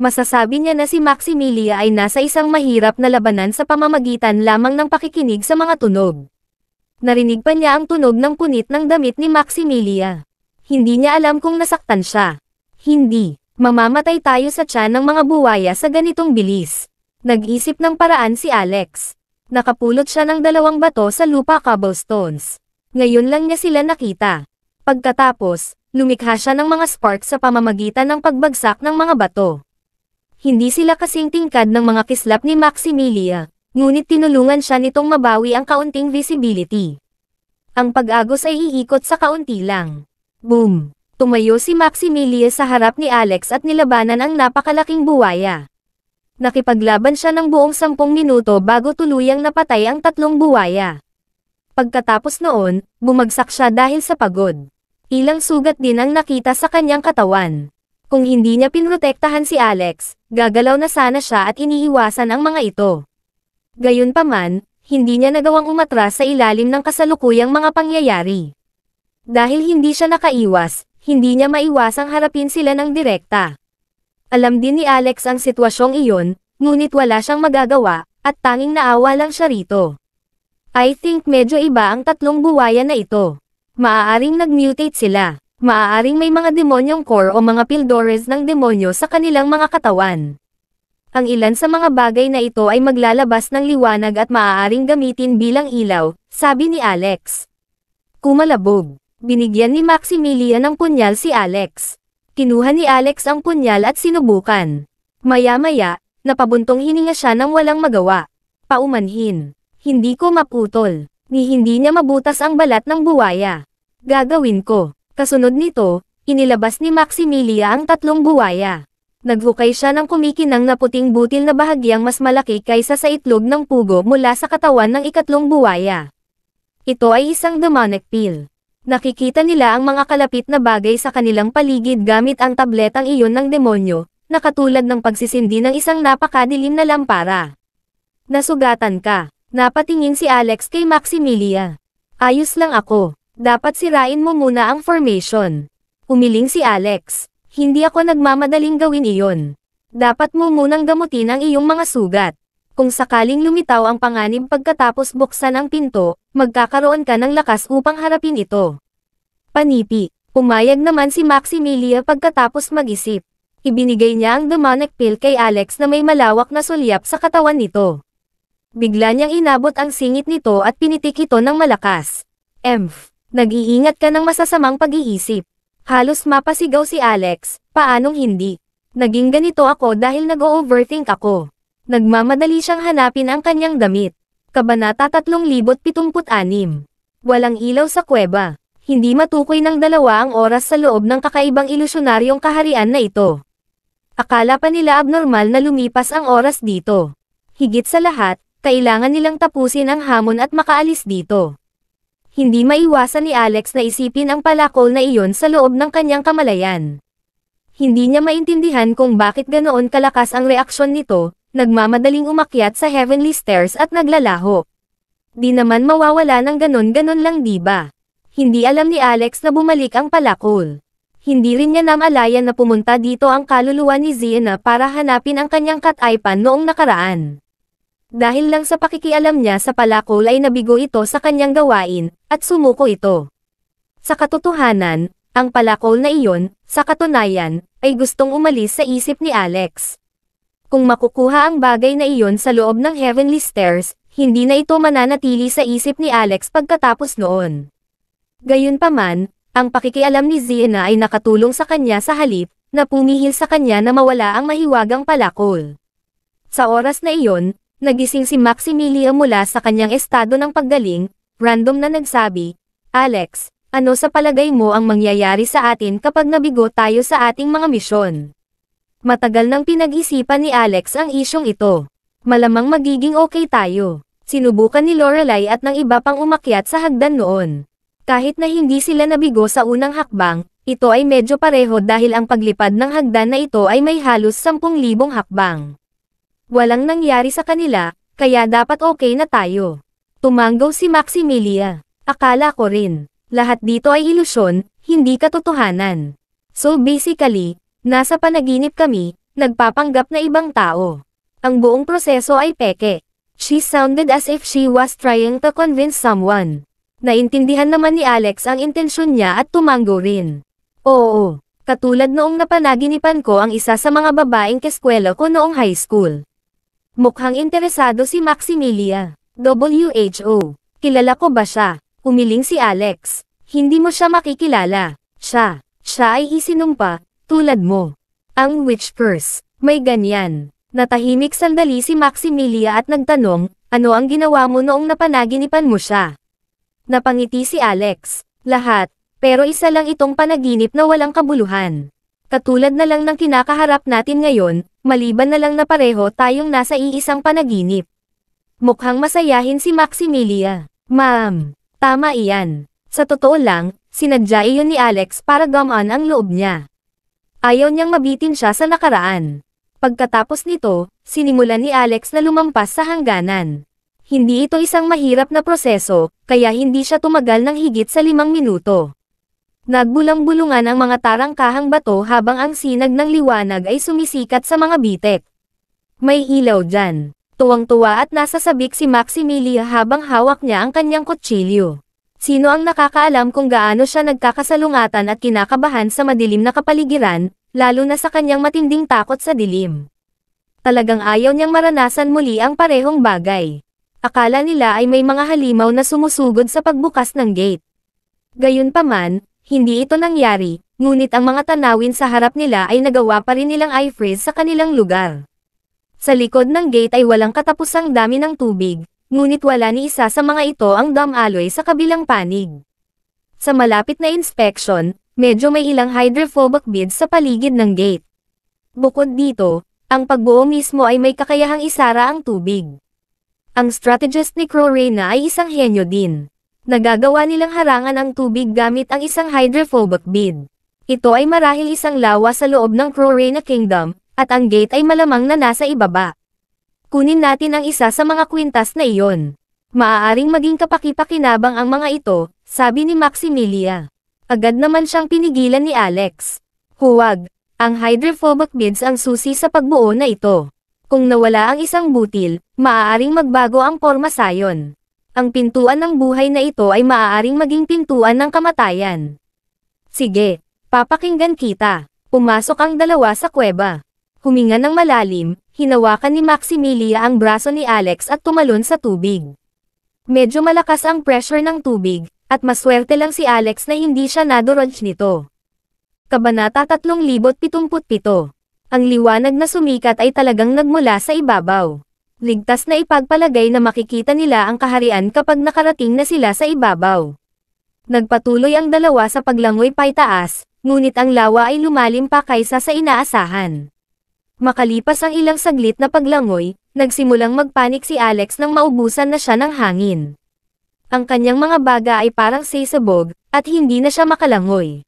Masasabi niya na si Maximilia ay nasa isang mahirap na labanan sa pamamagitan lamang ng pakikinig sa mga tunog. Narinig pa niya ang tunog ng punit ng damit ni Maximilia. Hindi niya alam kung nasaktan siya. Hindi, mamamatay tayo sa tiyan ng mga buwaya sa ganitong bilis. Nag-isip ng paraan si Alex. Nakapulot siya ng 2 bato sa lupa cobblestones. Ngayon lang niya sila nakita. Pagkatapos, lumikha siya ng mga sparks sa pamamagitan ng pagbagsak ng mga bato. Hindi sila kasing tingkad ng mga kislap ni Maximilia, ngunit tinulungan siya nitong mabawi ang kaunting visibility. Ang pag-agos ay iikot sa kaunti lang. Boom! Tumayo si Maximilia sa harap ni Alex at nilabanan ang napakalaking buwaya. Nakipaglaban siya ng buong 10 minuto bago tuluyang napatay ang 3 buwaya. Pagkatapos noon, bumagsak siya dahil sa pagod. Ilang sugat din ang nakita sa kanyang katawan. Kung hindi niya pinrotektahan si Alex, gagalaw na sana siya at iniiwasan ang mga ito. Gayunpaman, hindi niya nagawang umatras sa ilalim ng kasalukuyang mga pangyayari. Dahil hindi siya nakaiwas, hindi niya maiwasang harapin sila ng direkta. Alam din ni Alex ang sitwasyong iyon, ngunit wala siyang magagawa, at tanging naawa lang siya rito. I think medyo iba ang 3 buwaya na ito. Maaaring nag-mutate sila. Maaaring may mga demonyong core o mga pildores ng demonyo sa kanilang mga katawan. Ang ilan sa mga bagay na ito ay maglalabas ng liwanag at maaaring gamitin bilang ilaw, sabi ni Alex. Kumalabog. Binigyan ni Maximilia ng punyal si Alex. Kinuha ni Alex ang punyal at sinubukan. Maya-maya, napabuntong hininga siya nang walang magawa. Paumanhin. Hindi ko maputol. Ni hindi niya mabutas ang balat ng buwaya. Gagawin ko. Kasunod nito, inilabas ni Maximilia ang 3 buwaya. Naghukay siya ng kumikinang na puting butil na bahagyang mas malaki kaysa sa itlog ng pugo mula sa katawan ng 3 buwaya. Ito ay isang demonic pill. Nakikita nila ang mga kalapit na bagay sa kanilang paligid gamit ang tabletang iyon ng demonyo, na katulad ng pagsisindi ng isang napakadilim na lampara. Nasugatan ka. Napatingin si Alex kay Maximilia. Ayos lang ako. Dapat sirain mo muna ang formation. Umiling si Alex. Hindi ako nagmamadaling gawin iyon. Dapat mo munang gamutin ang iyong mga sugat. Kung sakaling lumitaw ang panganib pagkatapos buksan ang pinto, magkakaroon ka ng lakas upang harapin ito. Panipi. Pumayag naman si Maximilia pagkatapos mag-isip. Ibinigay niya ang demonic pill kay Alex na may malawak na sulyap sa katawan nito. Bigla niyang inabot ang singit nito at pinitik ito ng malakas. Emph. Nag-iingat ka ng masasamang pag-iisip. Halos mapasigaw si Alex, paanong hindi? Naging ganito ako dahil nag-overthink ako. Nagmamadali siyang hanapin ang kanyang damit. Kabanata 3076. Walang ilaw sa kuweba. Hindi matukoy ng 2 ang oras sa loob ng kakaibang ilusyonaryong kaharian na ito. Akala pa nila abnormal na lumipas ang oras dito. Higit sa lahat, kailangan nilang tapusin ang hamon at makaalis dito. Hindi maiwasan ni Alex na isipin ang palakol na iyon sa loob ng kanyang kamalayan. Hindi niya maintindihan kung bakit ganoon kalakas ang reaksyon nito, nagmamadaling umakyat sa heavenly stairs at naglalaho. Di naman mawawala ng ganon-ganon lang diba? Hindi alam ni Alex na bumalik ang palakol. Hindi rin niya namalayan na pumunta dito ang kaluluwa ni Xena para hanapin ang kanyang kataypan noong nakaraan. Dahil lang sa pakikialam niya sa palakol ay nabigo ito sa kanyang gawain, at sumuko ito. Sa katotohanan, ang palakol na iyon, sa katunayan, ay gustong umalis sa isip ni Alex. Kung makukuha ang bagay na iyon sa loob ng heavenly stairs, hindi na ito mananatili sa isip ni Alex pagkatapos noon. Gayunpaman, ang pakikialam ni Xena ay nakatulong sa kanya sa halip, na pumihil sa kanya na mawala ang mahiwagang palakol. Sa oras na iyon, nagising si Maximilia mula sa kanyang estado ng paggaling, random na nagsabi, Alex, ano sa palagay mo ang mangyayari sa atin kapag nabigo tayo sa ating mga misyon? Matagal nang pinag-isipan ni Alex ang isyong ito. Malamang magiging okay tayo. Sinubukan ni Lorelai at ng iba pang umakyat sa hagdan noon. Kahit na hindi sila nabigo sa unang hakbang, ito ay medyo pareho dahil ang paglipad ng hagdan na ito ay may halos 10,000 hakbang. Walang nangyari sa kanila, kaya dapat okay na tayo. Tumanggaw si Maximilia. Akala ko rin. Lahat dito ay ilusyon, hindi katotohanan. So basically, nasa panaginip kami, nagpapanggap na ibang tao. Ang buong proseso ay peke. She sounded as if she was trying to convince someone. Naintindihan naman ni Alex ang intensyon niya at tumanggo rin. Oo, katulad noong napanaginipan ko ang isa sa mga babaeng keskwela ko noong high school. Mukhang interesado si Maximilia. WHO, kilala ko ba siya? Umiling si Alex. Hindi mo siya makikilala. Siya ay isinumpa, tulad mo. Ang witch curse, may ganyan. Natahimik sandali si Maximilia at nagtanong, ano ang ginawa mo noong napanaginipan mo siya? Napangiti si Alex. Lahat, pero isa lang itong panaginip na walang kabuluhan. Katulad na lang ng kinakaharap natin ngayon, maliban na lang na pareho tayong nasa iisang panaginip. Mukhang masayahin si Maximilia. Ma'am, tama iyan. Sa totoo lang, sinadya iyon ni Alex para gamaan ang loob niya. Ayaw niyang mabitin siya sa nakaraan. Pagkatapos nito, sinimulan ni Alex na lumampas sa hangganan. Hindi ito isang mahirap na proseso, kaya hindi siya tumagal ng higit sa 5 minuto. Nagbulang-bulungan ang mga tarangkahang bato habang ang sinag ng liwanag ay sumisikat sa mga bitek. May ilaw dyan. Tuwang-tuwa at nasasabik si Maximilia habang hawak niya ang kanyang kutsilyo. Sino ang nakakaalam kung gaano siya nagkakasalungatan at kinakabahan sa madilim na kapaligiran, lalo na sa kanyang matinding takot sa dilim. Talagang ayaw niyang maranasan muli ang parehong bagay. Akala nila ay may mga halimaw na sumusugod sa pagbukas ng gate. Gayunpaman, hindi ito nangyari, ngunit ang mga tanawin sa harap nila ay nagawa pa rin nilang i-freeze sa kanilang lugar. Sa likod ng gate ay walang katapusang dami ng tubig, ngunit wala ni isa sa mga ito ang dam alloy sa kabilang panig. Sa malapit na inspection, medyo may ilang hydrophobic beads sa paligid ng gate. Bukod dito, ang pagbuo mismo ay may kakayahang isara ang tubig. Ang strategist ni Crowrena ay isang henyo din. Nagagawa nilang harangan ang tubig gamit ang isang hydrophobic bead. Ito ay marahil isang lawa sa loob ng Crowrena Kingdom, at ang gate ay malamang na nasa ibaba. Kunin natin ang isa sa mga kwintas na iyon. Maaaring maging kapaki-pakinabang ang mga ito, sabi ni Maximilia. Agad naman siyang pinigilan ni Alex. Huwag. Ang hydrophobic beads ang susi sa pagbuo na ito. Kung nawala ang isang butil, maaaring magbago ang porma sayon. Ang pintuan ng buhay na ito ay maaaring maging pintuan ng kamatayan. Sige, papakinggan kita. Pumasok ang dalawa sa kuweba. Huminga ng malalim, hinawakan ni Maximilia ang braso ni Alex at tumalon sa tubig. Medyo malakas ang pressure ng tubig, at maswerte lang si Alex na hindi siya nadurog nito. Kabanata 3077. Ang liwanag na sumikat ay talagang nagmula sa ibabaw. Ligtas na ipagpalagay na makikita nila ang kaharian kapag nakarating na sila sa ibabaw. Nagpatuloy ang dalawa sa paglangoy paitaas, ngunit ang lawa ay lumalim pa kaysa sa inaasahan. Makalipas ang ilang saglit na paglangoy, nagsimulang magpanik si Alex nang maubusan na siya ng hangin. Ang kanyang mga baga ay parang sisabog, at hindi na siya makalangoy.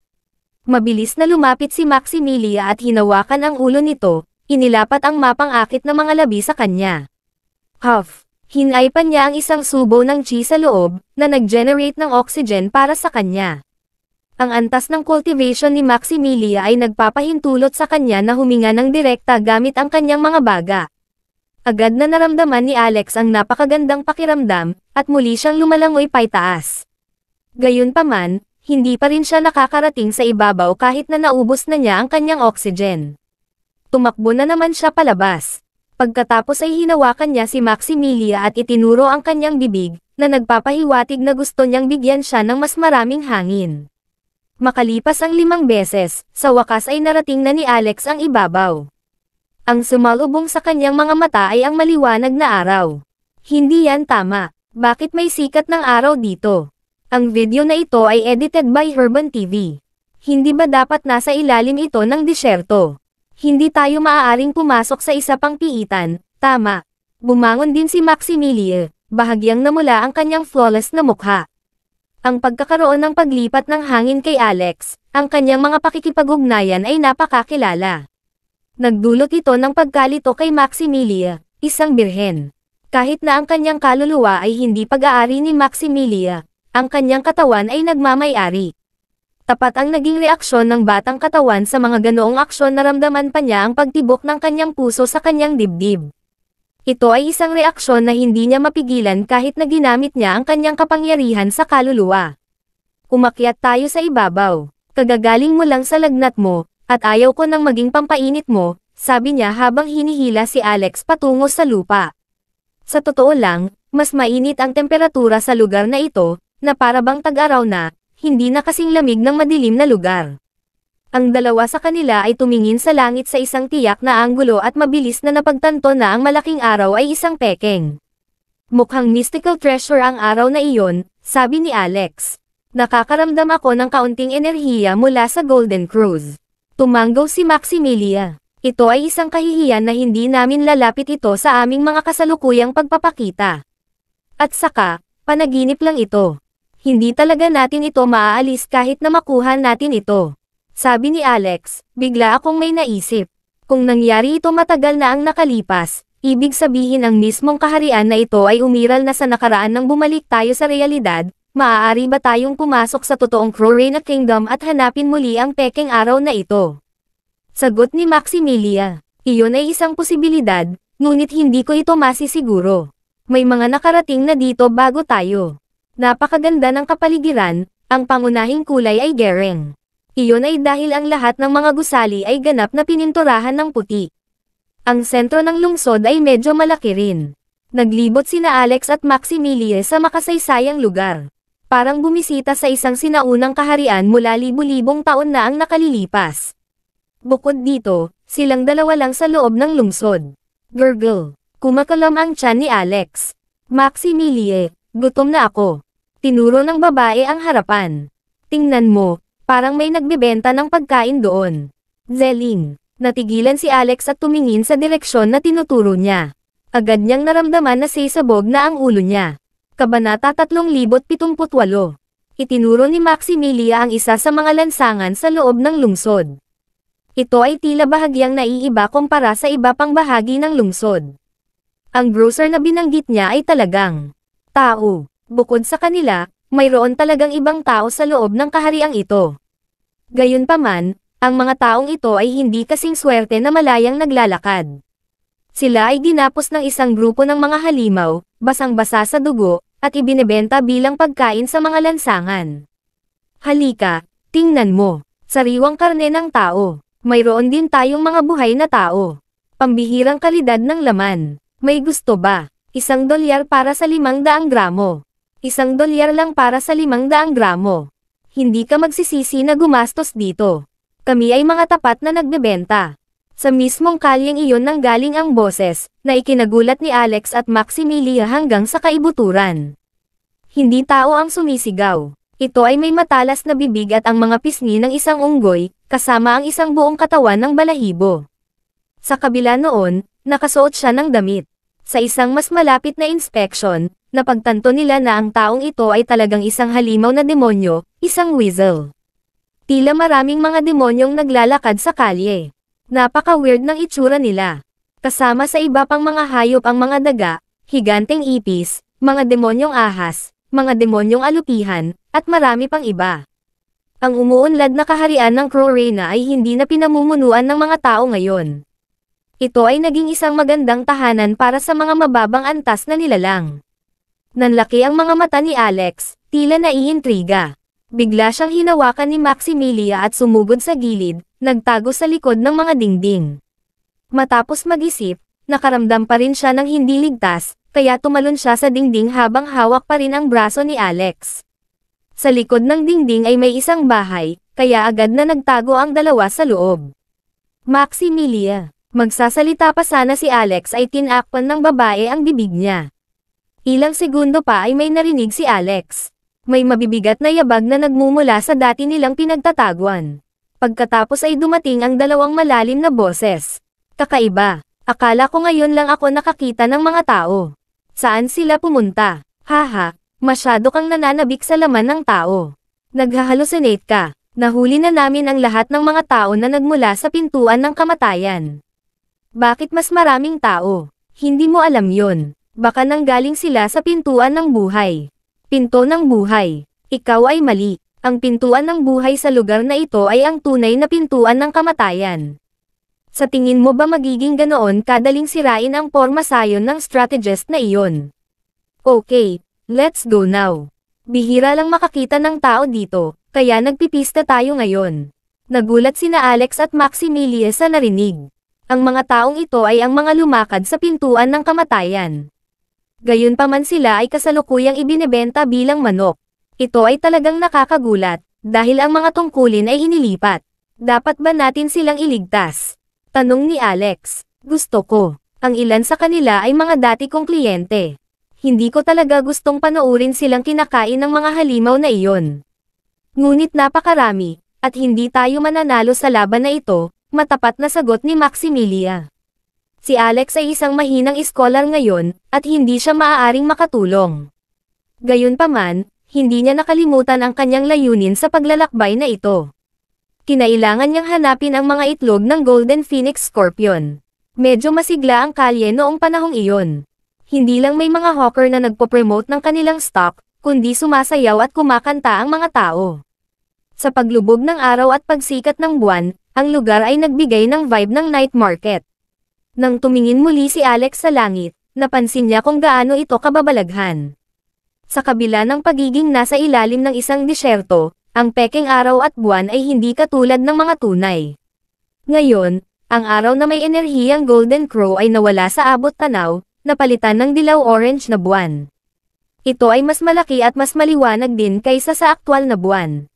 Mabilis na lumapit si Maximilia at hinawakan ang ulo nito, inilapat ang mapang-akit na mga labi sa kanya. Huff! Hinaypan niya ang isang subo ng chi sa loob, na nag-generate ng oxygen para sa kanya. Ang antas ng cultivation ni Maximilia ay nagpapahintulot sa kanya na huminga ng direkta gamit ang kanyang mga baga. Agad na naramdaman ni Alex ang napakagandang pakiramdam, at muli siyang lumalangoy paitaas. Gayunpaman, hindi pa rin siya nakakarating sa ibabaw kahit na naubos na niya ang kanyang oxygen. Tumakbo na naman siya palabas. Pagkatapos ay hinawakan niya si Maximilia at itinuro ang kanyang bibig, na nagpapahiwatig na gusto niyang bigyan siya ng mas maraming hangin. Makalipas ang 5 beses, sa wakas ay narating na ni Alex ang ibabaw. Ang sumalubong sa kanyang mga mata ay ang maliwanag na araw. Hindi yan tama. Bakit may sikat ng araw dito? Ang video na ito ay edited by Herban TV. Hindi ba dapat nasa ilalim ito ng disyerto? Hindi tayo maaaring pumasok sa isa pang piitan, tama. Bumangon din si Maximilia, bahagyang namula ang kanyang flawless na mukha. Ang pagkakaroon ng paglipat ng hangin kay Alex, ang kanyang mga pakikipag-ugnayan ay napakakilala. Nagdulot ito ng pagkalito kay Maximilia, isang birhen. Kahit na ang kanyang kaluluwa ay hindi pag-aari ni Maximilia, ang kanyang katawan ay nagmamay-ari. Tapat ang naging reaksyon ng batang katawan sa mga ganoong aksyon, naramdaman pa niya ang pagtibok ng kanyang puso sa kanyang dibdib. Ito ay isang reaksyon na hindi niya mapigilan kahit na ginamit niya ang kanyang kapangyarihan sa kaluluwa. Umakyat tayo sa ibabaw. Kagagaling mo lang sa lagnat mo, at ayaw ko nang maging pampainit mo, sabi niya habang hinihila si Alex patungo sa lupa. Sa totoo lang, mas mainit ang temperatura sa lugar na ito, na para bang tag-araw na, hindi na kasing lamig ng madilim na lugar. Ang dalawa sa kanila ay tumingin sa langit sa isang tiyak na anggulo at mabilis na napagtanto na ang malaking araw ay isang pekeng. Mukhang mystical treasure ang araw na iyon, sabi ni Alex. Nakakaramdam ako ng kaunting enerhiya mula sa Golden Cruise. Tumanggaw si Maximilia. Ito ay isang kahihiyan na hindi namin lalapit ito sa aming mga kasalukuyang pagpapakita. At saka, panaginip lang ito. Hindi talaga natin ito maaalis kahit na makuha natin ito. Sabi ni Alex, bigla akong may naisip. Kung nangyari ito matagal na ang nakalipas, ibig sabihin ang mismong kaharian na ito ay umiral na sa nakaraan nang bumalik tayo sa realidad, maaari ba tayong pumasok sa totoong Crorena Kingdom at hanapin muli ang pekeng araw na ito? Sagot ni Maximilia, iyon ay isang posibilidad, ngunit hindi ko ito masisiguro. May mga nakarating na dito bago tayo. Napakaganda ng kapaligiran, ang pangunahing kulay ay gereng. Iyon ay dahil ang lahat ng mga gusali ay ganap na pininturahan ng puti. Ang sentro ng lungsod ay medyo malaki rin. Naglibot sina Alex at Maximilia sa makasaysayang lugar. Parang bumisita sa isang sinaunang kaharian mula libu-libong taon na ang nakalilipas. Bukod dito, silang dalawa lang sa loob ng lungsod. Gurgle. Kumakalam ang tiyan ni Alex. Maximilia, gutom na ako. Tinuro ng babae ang harapan. Tingnan mo, parang may nagbebenta ng pagkain doon. Zelling. Natigilan si Alex at tumingin sa direksyon na tinuturo niya. Agad niyang naramdaman na sisabog na ang ulo niya. Kabanata 3078. Itinuro ni Maximilia ang isa sa mga lansangan sa loob ng lungsod. Ito ay tila bahagyang naiiba kumpara sa iba pang bahagi ng lungsod. Ang grocer na binanggit niya ay talagang tao. Bukod sa kanila, mayroon talagang ibang tao sa loob ng kahariang ito. Gayunpaman, ang mga taong ito ay hindi kasing swerte na malayang naglalakad. Sila ay ginapos ng isang grupo ng mga halimaw, basang-basa sa dugo, at ibinebenta bilang pagkain sa mga lansangan. Halika, tingnan mo, sariwang karne ng tao. Mayroon din tayong mga buhay na tao. Pambihirang kalidad ng laman. May gusto ba? $1 para sa 500 gramo. $1 lang para sa 500 gramo. Hindi ka magsisisi na gumastos dito. Kami ay mga tapat na nagbebenta. Sa mismong kalyeng iyon nanggaling ang boses, na ikinagulat ni Alex at Maximilia hanggang sa kaibuturan. Hindi tao ang sumisigaw. Ito ay may matalas na bibig at ang mga pisngi ng isang unggoy, kasama ang isang buong katawan ng balahibo. Sa kabila noon, nakasuot siya ng damit. Sa isang mas malapit na inspeksyon, napagtanto nila na ang taong ito ay talagang isang halimaw na demonyo, isang weasel. Tila maraming mga demonyong naglalakad sa kalye. Napaka-weird ng itsura nila. Kasama sa iba pang mga hayop ang mga daga, higanteng ipis, mga demonyong ahas, mga demonyong alupihan, at marami pang iba. Ang umuunlad na kaharian ng Crorena ay hindi na pinamumunuan ng mga tao ngayon. Ito ay naging isang magandang tahanan para sa mga mababang antas na nilalang. Nanlaki ang mga mata ni Alex, tila naiintriga. Bigla siyang hinawakan ni Maximilia at sumugod sa gilid, nagtago sa likod ng mga dingding. Matapos mag-isip, nakaramdam pa rin siya ng hindi ligtas, kaya tumalon siya sa dingding habang hawak pa rin ang braso ni Alex. Sa likod ng dingding ay may isang bahay, kaya agad na nagtago ang dalawa sa loob. Maximilia, magsasalita pa sana si Alex ay tinakpan ng babae ang bibig niya. Ilang segundo pa ay may narinig si Alex. May mabibigat na yabag na nagmumula sa dati nilang pinagtataguan. Pagkatapos ay dumating ang dalawang malalim na boses. Kakaiba, akala ko ngayon lang ako nakakita ng mga tao. Saan sila pumunta? Haha, masyado kang nananabik sa laman ng tao. Naghahalusinate ka. Nahuli na namin ang lahat ng mga tao na nagmula sa pintuan ng kamatayan. Bakit mas maraming tao? Hindi mo alam yon. Baka nanggaling sila sa pintuan ng buhay. Pinto ng buhay. Ikaw ay mali. Ang pintuan ng buhay sa lugar na ito ay ang tunay na pintuan ng kamatayan. Sa tingin mo ba magiging ganoon kadaling sirain ang porma sayon ng strategist na iyon? Okay, let's go now. Bihira lang makakita ng tao dito, kaya nagpipista tayo ngayon. Nagulat sina Alex at Maximilian sa narinig. Ang mga taong ito ay ang mga lumakad sa pintuan ng kamatayan. Gayunpaman sila ay kasalukuyang ibinebenta bilang manok. Ito ay talagang nakakagulat, dahil ang mga tungkulin ay inilipat. Dapat ba natin silang iligtas? Tanong ni Alex. Gusto ko. Ang ilan sa kanila ay mga dati kong kliyente. Hindi ko talaga gustong panoorin silang kinakain ng mga halimaw na iyon. Ngunit napakarami, at hindi tayo mananalo sa laban na ito, matapat na sagot ni Maximilia. Si Alex ay isang mahinang iskolar ngayon, at hindi siya maaaring makatulong. Gayunpaman, hindi niya nakalimutan ang kanyang layunin sa paglalakbay na ito. Kinailangan niyang hanapin ang mga itlog ng Golden Phoenix Scorpion. Medyo masigla ang kalye noong panahong iyon. Hindi lang may mga hawker na nagpo-promote ng kanilang stock, kundi sumasayaw at kumakanta ang mga tao. Sa paglubog ng araw at pagsikat ng buwan, ang lugar ay nagbigay ng vibe ng night market. Nang tumingin muli si Alex sa langit, napansin niya kung gaano ito kababalaghan. Sa kabila ng pagiging nasa ilalim ng isang disyerto, ang pekeng araw at buwan ay hindi katulad ng mga tunay. Ngayon, ang araw na may enerhiyang Golden Crow ay nawala sa abot tanaw, napalitan ng dilaw-orange na buwan. Ito ay mas malaki at mas maliwanag din kaysa sa aktwal na buwan.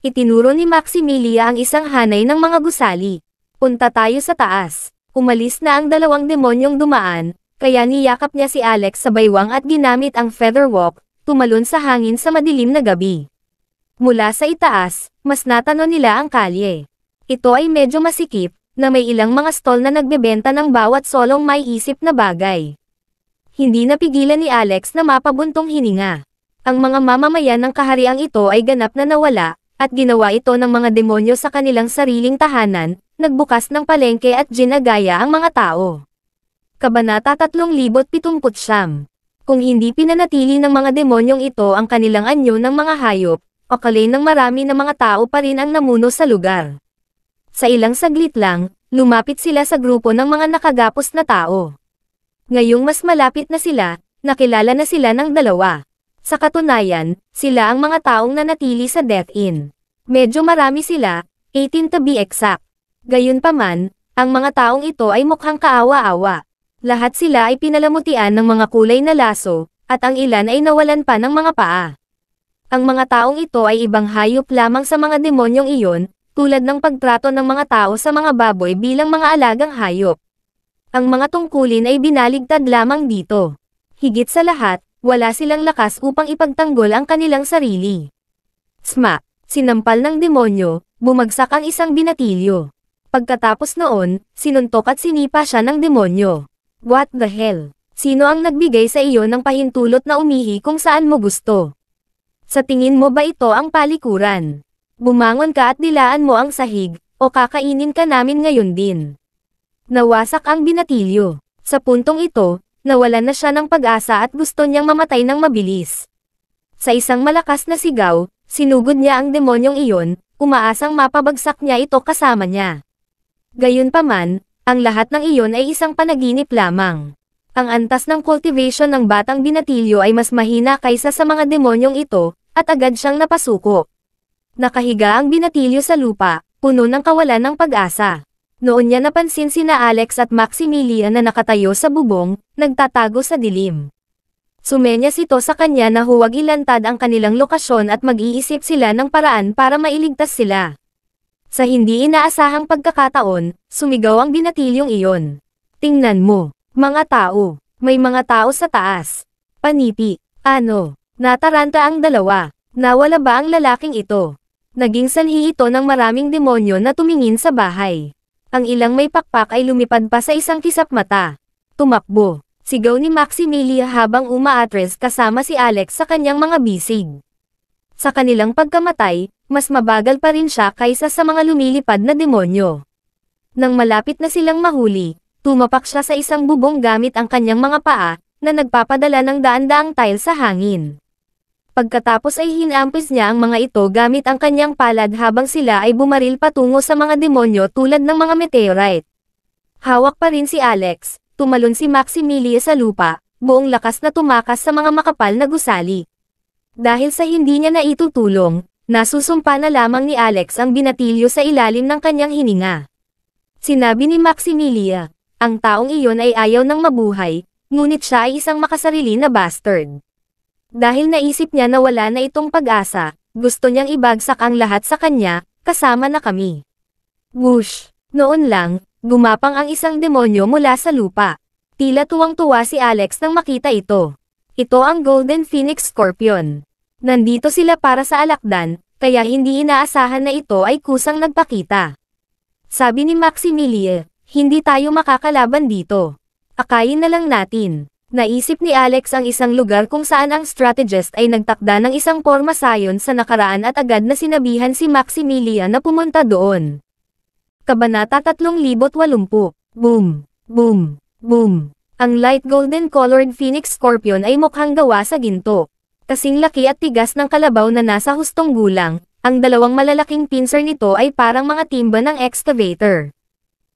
Itinuro ni Maximilia ang isang hanay ng mga gusali. Punta tayo sa taas. Umalis na ang dalawang demonyong dumaan, kaya niyakap niya si Alex sa baywang at ginamit ang feather walk, tumalon sa hangin sa madilim na gabi. Mula sa itaas, mas natano nila ang kalye. Ito ay medyo masikip, na may ilang mga stall na nagbebenta ng bawat solong may isip na bagay. Hindi napigilan ni Alex na mapabuntong hininga. Ang mga mamamayan ng kahariang ito ay ganap na nawala, at ginawa ito ng mga demonyo sa kanilang sariling tahanan, nagbukas ng palengke at ginagaya ang mga tao. Kabanata 3079. Kung hindi pinanatili ng mga demonyong ito ang kanilang anyo ng mga hayop, akalain ng marami na mga tao pa rin ang namuno sa lugar. Sa ilang saglit lang, lumapit sila sa grupo ng mga nakagapos na tao. Ngayong mas malapit na sila, nakilala na sila ng dalawa. Sa katunayan, sila ang mga taong nanatili sa Death Inn. Medyo marami sila, 18 to be exact. Gayunpaman, ang mga taong ito ay mukhang kaawa-awa. Lahat sila ay pinalamutian ng mga kulay na laso, at ang ilan ay nawalan pa ng mga paa. Ang mga taong ito ay ibang hayop lamang sa mga demonyong iyon, tulad ng pagtrato ng mga tao sa mga baboy bilang mga alagang hayop. Ang mga tungkulin ay binaligtad lamang dito. Higit sa lahat, wala silang lakas upang ipagtanggol ang kanilang sarili. Smack! Sinampal ng demonyo, bumagsak ang isang binatilyo. Pagkatapos noon, sinuntok at sinipa siya ng demonyo. What the hell? Sino ang nagbigay sa iyo ng pahintulot na umihi kung saan mo gusto? Sa tingin mo ba ito ang palikuran? Bumangon ka at dilaan mo ang sahig, o kakainin ka namin ngayon din. Nawasak ang binatilyo. Sa puntong ito, nawalan na siya ng pag-asa at gusto niyang mamatay ng mabilis. Sa isang malakas na sigaw, sinugod niya ang demonyong iyon, umaasang mapabagsak niya ito kasama niya. Gayunpaman, ang lahat ng iyon ay isang panaginip lamang. Ang antas ng cultivation ng batang binatilyo ay mas mahina kaysa sa mga demonyong ito, at agad siyang napasuko. Nakahiga ang binatilyo sa lupa, puno ng kawalan ng pag-asa. Noon niya napansin sina Alex at Maximilian na nakatayo sa bubong, nagtatago sa dilim. Sumenyas ito sa kanya na huwag ilantad ang kanilang lokasyon at mag-iisip sila ng paraan para mailigtas sila. Sa hindi inaasahang pagkakataon, sumigaw ang binatilyong iyon. Tingnan mo, mga tao, may mga tao sa taas. Panipi, ano, nataranta ang dalawa. Nawala ba ang lalaking ito? Naging sanhi ito ng maraming demonyo na tumingin sa bahay. Ang ilang may pakpak ay lumipad pa sa isang kisap mata. Tumakbo. Sigaw ni Maximilia habang umaatres kasama si Alex sa kanyang mga bisig. Sa kanilang pagkamatay, mas mabagal pa rin siya kaysa sa mga lumilipad na demonyo. Nang malapit na silang mahuli, tumapak siya sa isang bubong gamit ang kanyang mga paa, na nagpapadala ng daan-daang tile sa hangin. Pagkatapos ay hinampis niya ang mga ito gamit ang kanyang palad habang sila ay bumaril patungo sa mga demonyo tulad ng mga meteorite. Hawak pa rin si Alex, tumalon si Maximilia sa lupa, buong lakas na tumakas sa mga makapal na gusali. Dahil sa hindi niya naitutulong, nasusumpa na lamang ni Alex ang binatilyo sa ilalim ng kanyang hininga. Sinabi ni Maximilia, ang taong iyon ay ayaw ng mabuhay, ngunit siya ay isang makasarili na bastard. Dahil naisip niya na wala na itong pag-asa, gusto niyang ibagsak ang lahat sa kanya, kasama na kami. Whoosh! Noon lang, gumapang ang isang demonyo mula sa lupa. Tila tuwang-tuwa si Alex nang makita ito. Ito ang Golden Phoenix Scorpion. Nandito sila para sa alakdan, kaya hindi inaasahan na ito ay kusang nagpakita. Sabi ni Maximilia, hindi tayo makakalaban dito. Akayin na lang natin. Naisip ni Alex ang isang lugar kung saan ang strategist ay nagtakda ng isang pormasayon sa nakaraan at agad na sinabihan si Maximilia na pumunta doon. Kabanata 3080. Boom! Boom! Boom! Ang light golden colored Phoenix Scorpion ay mukhang gawa sa ginto. Kasing laki at tigas ng kalabaw na nasa hustong gulang, ang dalawang malalaking pincer nito ay parang mga timba ng excavator.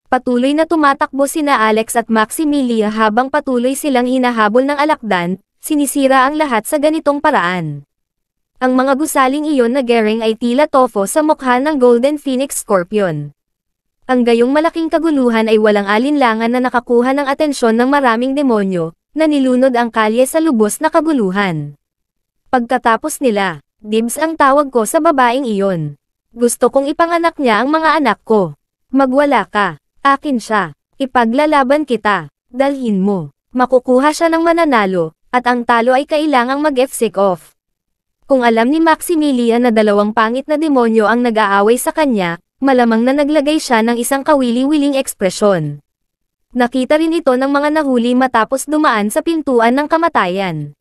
Patuloy na tumatakbo sina Alex at Maximilia habang patuloy silang hinahabol ng alakdan, sinisira ang lahat sa ganitong paraan. Ang mga gusaling iyon na gering ay tila tofu sa mukha ng Golden Phoenix Scorpion. Ang gayong malaking kaguluhan ay walang alinlangan na nakakuha ng atensyon ng maraming demonyo, na nilunod ang kalye sa lubos na kaguluhan. Pagkatapos nila, dibs ang tawag ko sa babaeng iyon. Gusto kong ipanganak niya ang mga anak ko. Magwala ka. Akin siya. Ipaglalaban kita. Dalhin mo. Makukuha siya ng mananalo, at ang talo ay kailangang mag-F-sick off. Kung alam ni Maximilia na dalawang pangit na demonyo ang nag-aaway sa kanya, malamang na naglagay siya ng isang kawili-wiling ekspresyon. Nakita rin ito ng mga nahuli matapos dumaan sa pintuan ng kamatayan.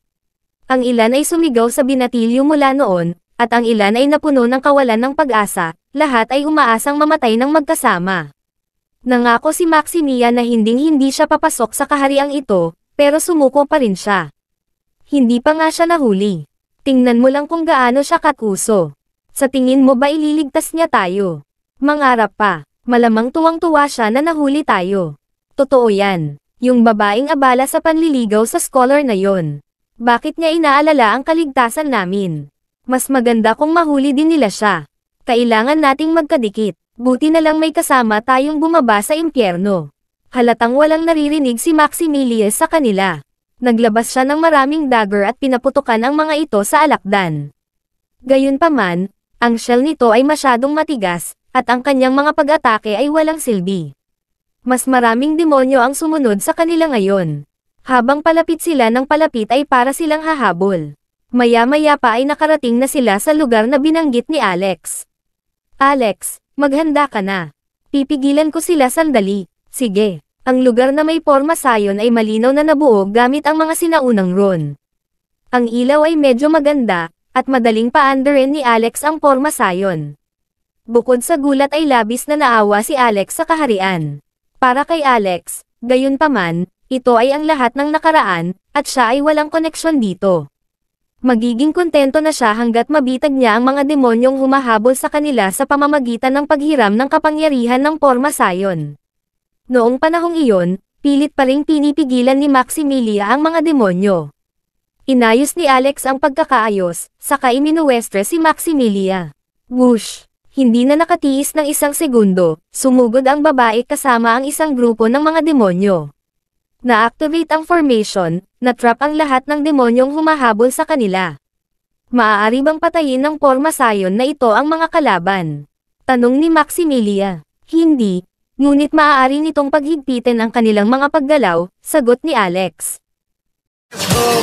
Ang ilan ay sumigaw sa binatilyo mula noon, at ang ilan ay napuno ng kawalan ng pag-asa, lahat ay umaasang mamatay ng magkasama. Nangako si Maximia na hinding-hindi siya papasok sa kahariang ito, pero sumuko pa rin siya. Hindi pa nga siya nahuli. Tingnan mo lang kung gaano siya kakuso. Sa tingin mo ba ililigtas niya tayo? Mangarap pa, malamang tuwang-tuwa siya na nahuli tayo. Totoo yan, yung babaeng abala sa panliligaw sa scholar na yon. Bakit niya inaalala ang kaligtasan namin? Mas maganda kung mahuli din nila siya. Kailangan nating magkadikit. Buti na lang may kasama tayong bumaba sa impyerno. Halatang walang naririnig si Maximilia sa kanila. Naglabas siya ng maraming dagger at pinaputukan ang mga ito sa alakdan. Gayunpaman, ang shell nito ay masyadong matigas, at ang kanyang mga pag-atake ay walang silbi. Mas maraming demonyo ang sumunod sa kanila ngayon. Habang palapit sila ng palapit ay para silang hahabol. Maya-maya pa ay nakarating na sila sa lugar na binanggit ni Alex. Alex, maghanda ka na. Pipigilan ko sila sandali. Sige. Ang lugar na may porma sayon ay malinaw na nabuo gamit ang mga sinaunang ron. Ang ilaw ay medyo maganda, at madaling paandarin ni Alex ang porma sayon. Bukod sa gulat ay labis na naawa si Alex sa kaharian. Para kay Alex, gayunpaman, ito ay ang lahat ng nakaraan, at siya ay walang koneksyon dito. Magiging kontento na siya hanggat mabitag niya ang mga demonyong humahabol sa kanila sa pamamagitan ng paghiram ng kapangyarihan ng porma sayon. Noong panahong iyon, pilit pa ring pinipigilan ni Maximilia ang mga demonyo. Inayos ni Alex ang pagkakaayos, saka iminuwestre si Maximilia. Whoosh! Hindi na nakatiis ng isang segundo, sumugod ang babae kasama ang isang grupo ng mga demonyo. Na-activate ang formation, na-trap ang lahat ng demonyong humahabol sa kanila. Maaari bang patayin ng porma sayon na ito ang mga kalaban? Tanong ni Maximilia. Hindi, ngunit maaari nitong paghigpitin ang kanilang mga paggalaw, sagot ni Alex. Oh,